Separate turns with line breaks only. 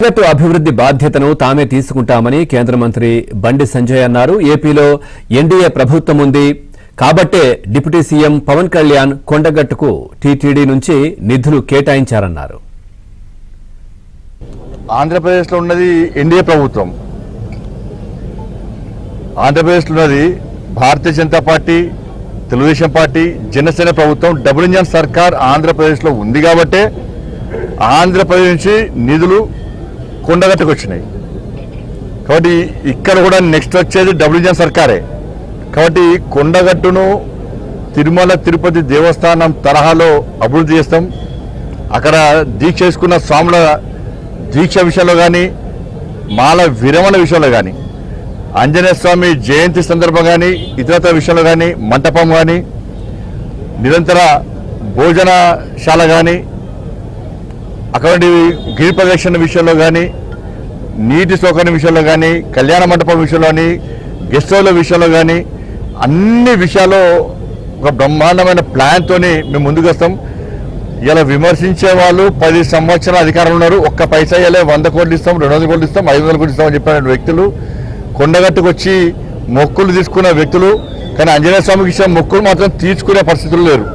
కొండగట్టు అభివృద్ధి బాధ్యతను తామే తీసుకుంటామని కేంద్ర మంత్రి బండి సంజయ్ అన్నారు. ఏపీలో ఎన్డీఏ ప్రభుత్వం ఉంది కాబట్టే డిప్యూటీ సీఎం పవన్ కళ్యాణ్ కొండగట్టుకు టీటీడీ నుంచి నిధులు కేటాయించారన్నారు.
ఆంధ్రప్రదేశ్లో ఉన్నది ఎన్డీఏ ప్రభుత్వం, ఆంధ్రప్రదేశ్లో ఉన్నది భారతీయ జనతా పార్టీ, తెలుగుదేశం పార్టీ, జనసేన ప్రభుత్వం. డబుల్ ఇంజన్ సర్కార్ ఆంధ్రప్రదేశ్లో ఉంది కాబట్టే ఆంధ్రప్రదేశ్ నుంచి నిధులు కొండగట్టుకు వచ్చినాయి. కాబట్టి ఇక్కడ కూడా నెక్స్ట్ వచ్చేది డబుల్ ఇంజన్ సర్కారే. కాబట్టి కొండగట్టును తిరుమల తిరుపతి దేవస్థానం తరహాలో అభివృద్ధి చేస్తాం. అక్కడ దీక్ష చేసుకున్న స్వాముల దీక్ష విషయంలో కానీ, మాల విరమణ విషయంలో కానీ, ఆంజనేయ స్వామి జయంతి సందర్భం కానీ, ఇతరత్ర విషయంలో కానీ, మంటపం కానీ, నిరంతర భోజనశాల కానీ, అటువంటి గిరి ప్రదక్షిణ విషయంలో కానీ, నీటి సౌకర్యం విషయంలో కానీ, కళ్యాణ మండపం విషయంలో కానీ, గెస్ట్ హౌస్ల విషయంలో కానీ, అన్ని విషయాల్లో ఒక బ్రహ్మాండమైన ప్లాన్తోని మేము ముందుకు వస్తాం. ఇలా విమర్శించే వాళ్ళు 10 సంవత్సరాల అధికారంలో ఉన్నారు. ఒక్క పైసా ఇవ్వలే, 100 కోట్లు ఇస్తాం, 200 కోట్లు ఇస్తాం, 500 కోట్లు ఇస్తామని చెప్పిన వ్యక్తులు, కొండగట్టుకు వచ్చి మొక్కులు తీసుకున్న వ్యక్తులు. కానీ ఆంజనేయ స్వామికి ఇచ్చిన మొక్కులు మాత్రం తీర్చుకునే పరిస్థితులు లేరు.